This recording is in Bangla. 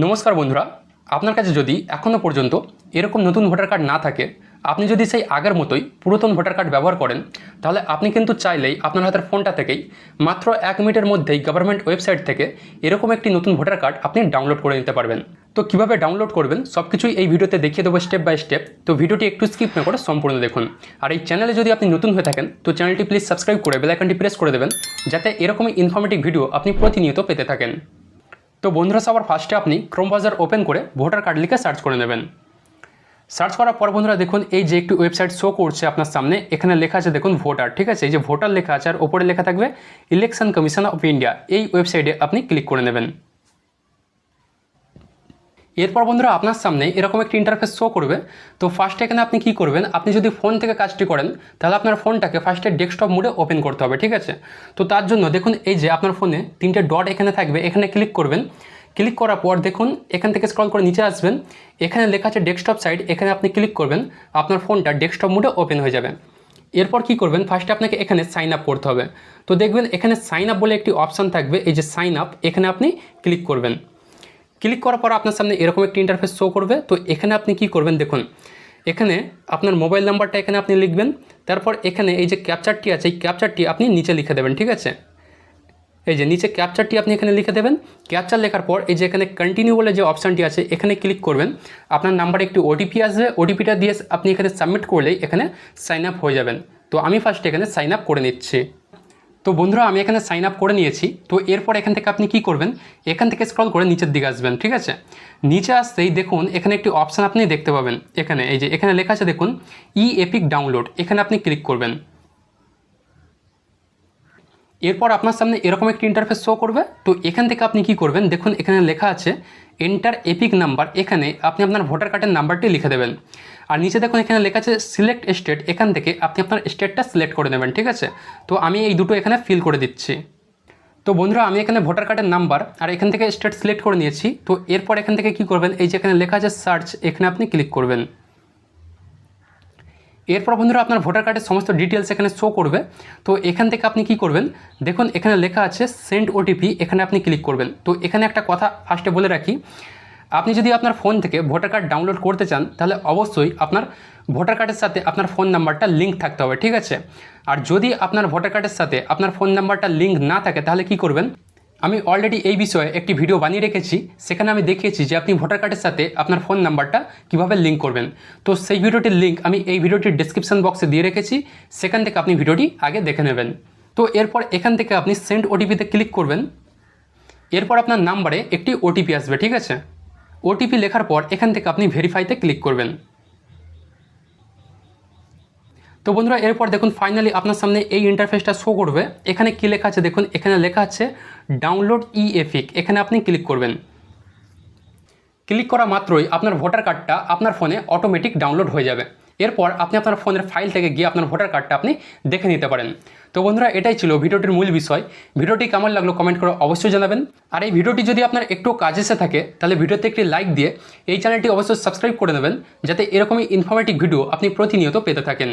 নমস্কার বন্ধুরা, আপনার কাছে যদি এখনও পর্যন্ত এরকম নতুন ভোটার কার্ড না থাকে, আপনি যদি সেই আগের মতোই পুরাতন ভোটার কার্ড ব্যবহার করেন, তাহলে আপনি কিন্তু চাইলেই আপনার হাতের ফোনটা থেকেই মাত্র 1 মিনিটের মধ্যেই গভর্নমেন্ট ওয়েবসাইট থেকে এরকম একটি নতুন ভোটার কার্ড আপনি ডাউনলোড করে নিতে পারবেন। তো কীভাবে ডাউনলোড করবেন সব কিছুই এই ভিডিওতে দেখিয়ে দেবো স্টেপ বাই স্টেপ। তো ভিডিওটি একটু স্কিপ না করে সম্পূর্ণ দেখুন। আর এই চ্যানেলে যদি আপনি নতুন হয়ে থাকেন তো চ্যানেলটি প্লিজ সাবস্ক্রাইব করে বেল আইকনটি প্রেস করে দেবেন, যাতে এরকমই ইনফরমেটিভ ভিডিও আপনি প্রতিনিয়ত পেতে থাকেন। তো বন্ধুরা, সবার ফার্স্টে আপনি ক্রোম ব্রাউজার ওপেন করে ভোটার কার্ড লিখে সার্চ করে নেবেন। সার্চ করার পর বন্ধুরা দেখুন, এই যে একটি ওয়েবসাইট শো করছে আপনার সামনে, এখানে লেখা আছে দেখুন ভোটার, ঠিক আছে। এই যে ভোটার লেখা আছে আর ওপরে লেখা থাকবে ইলেকশন কমিশন অফ ইন্ডিয়া। এই ওয়েবসাইটে আপনি ক্লিক করে নেবেন। এরপর বন্ধুরা আপনার সামনে এরকম একটি ইন্টারফেস শো করবে। তো ফার্স্টে এখানে আপনি কি করবেন, আপনি যদি ফোন থেকে কাজটি করেন তাহলে আপনার ফোনটাকে ফার্স্টে ডেস্কটপ মোডে ওপেন করতে হবে, ঠিক আছে। তো তার জন্য দেখুন, এই যে আপনার ফোনে 3টে ডট এখানে থাকবে, এখানে ক্লিক করবেন। ক্লিক করার পর দেখুন এখান থেকে স্ক্রল করে নিচে আসবেন, এখানে লেখা আছে ডেস্কটপ সাইট, এখানে আপনি ক্লিক করবেন, আপনার ফোনটা ডেস্কটপ মোডে ওপেন হয়ে যাবে। এরপর কি করবেন, ফার্স্টে আপনাকে এখানে সাইন আপ করতে হবে। তো দেখবেন এখানে সাইন আপ বলে একটি অপশান থাকবে, এই যে সাইন আপ, এখানে আপনি ক্লিক করবেন। ক্লিক করার পর আপনার সামনে এরকম একটি ইন্টারফেস শো করবে। তো এখানে আপনি কি করবেন, দেখুন এখানে আপনার মোবাইল নাম্বারটা এখানে আপনি লিখবেন। তারপর এখানে এই যে ক্যাপচারটি আছে, এই ক্যাপচারটি আপনি নিচে লিখে দেবেন, ঠিক আছে। এই যে নিচে ক্যাপচারটি আপনি এখানে লিখে দেবেন। ক্যাপচার লেখার পর এই যে এখানে কন্টিনিউ বলে যে অপশানটি আছে, এখানে ক্লিক করবেন। আপনার নাম্বারে একটি ওটিপি আসবে, ওটিপিটা দিয়ে আপনি এখানে সাবমিট করলেই এখানে সাইন আপ হয়ে যাবেন। তো আমি ফার্স্ট এখানে সাইন আপ করে নিচ্ছি। তো বন্ধুরা আমি এখানে সাইন আপ করে নিয়েছি। তো এরপর এখান থেকে আপনি কি করবেন, এখান থেকে স্ক্রল করে নিচের দিকে আসবেন, ঠিক আছে। নিচে আসতেই দেখুন এখানে একটি অপশান আপনি দেখতে পাবেন, এখানে এই যে এখানে লেখা আছে দেখুন ই এপিক ডাউনলোড, এখানে আপনি ক্লিক করবেন। এরপর আপনার সামনে এরকম একটি ইন্টারফেস শো করবে। তো এখান থেকে আপনি কি করবেন, দেখুন এখানে লেখা আছে এন্টার এপিক নাম্বার, এখানে আপনি আপনার ভোটার কার্ডের নাম্বারটি লিখে দেবেন। আর নিচে দেখুন এখানে লেখা আছে সিলেক্ট স্টেট, এখান থেকে আপনি আপনার স্টেটটা সিলেক্ট করে নেবেন, ঠিক আছে। তো আমি এই দুটো এখানে ফিল করে দিচ্ছি। তো বন্ধুরা আমি এখানে ভোটার কার্ডের নাম্বার আর এখান থেকে স্টেট সিলেক্ট করে নিয়েছি। তো এরপর এখান থেকে কি করবেন, এই যে এখানে লেখা আছে সার্চ, এখানে আপনি ক্লিক করবেন। এরপর বন্ধুরা আপনার ভোটার কার্ডের সমস্ত ডিটেলস এখানে শো করবে। তো এখান থেকে আপনি কি করবেন, দেখুন এখানে লেখা আছে সেন্ড ওটিপি, এখানে আপনি ক্লিক করবেন। তো এখানে একটা কথা ফার্স্টে বলে রাখি, আপনি যদি আপনার ফোন থেকে ভোটার কার্ড ডাউনলোড করতে চান তাহলে অবশ্যই আপনার ভোটার কার্ডের সাথে আপনার ফোন নাম্বারটা লিঙ্ক থাকতে হবে, ঠিক আছে। আর যদি আপনার ভোটার কার্ডের সাথে আপনার ফোন নাম্বারটা লিঙ্ক না থাকে তাহলে কি করবেন, আমি অলরেডি এই বিষয়ে একটি ভিডিও বানিয়ে রেখেছি, সেখানে আমি দেখিয়েছি যে আপনি ভোটার কার্ডের সাথে আপনার ফোন নাম্বারটা কীভাবে লিঙ্ক করবেন। তো সেই ভিডিওটির লিঙ্ক আমি এই ভিডিওটির ডেসক্রিপশন বক্সে দিয়ে রেখেছি, সেখান থেকে আপনি ভিডিওটি আগে দেখে নেবেন। তো এরপর এখান থেকে আপনি সেন্ড ওটিপিতে ক্লিক করবেন। এরপর আপনার নাম্বারে একটি ওটিপি আসবে, ঠিক আছে। ওটিপি লেখার পর এখান থেকে আপনি ভেরিফাইতে ক্লিক করবেন। তো বন্ধুরা এরপর দেখুন ফাইনালি আপনার সামনে এই ইন্টারফেসটা শো করবে। এখানে কী লেখা আছে দেখুন, এখানে লেখা আছে ডাউনলোড ই এপিক, এখানে আপনি ক্লিক করবেন। ক্লিক করা মাত্রই আপনার ভোটার কার্ডটা আপনার ফোনে অটোমেটিক ডাউনলোড হয়ে যাবে। এরপর আপনি আপনার ফোনের ফাইল থেকে গিয়ে আপনার ভোটার কার্ডটা আপনি দেখে নিতে পারেন। তো বন্ধুরা এটাই ছিল ভিডিওটির মূল বিষয়। ভিডিওটি কেমন লাগলো কমেন্ট করে অবশ্যই জানাবেন। আর এই ভিডিওটি যদি আপনার একটু কাজে এসে থাকে তাহলে ভিডিওতে একটি লাইক দিয়ে এই চ্যানেলটি অবশ্যই সাবস্ক্রাইব করে নেবেন, যাতে এরকমই ইনফরমেটিভ ভিডিও আপনি প্রতিনিয়ত পেতে থাকেন।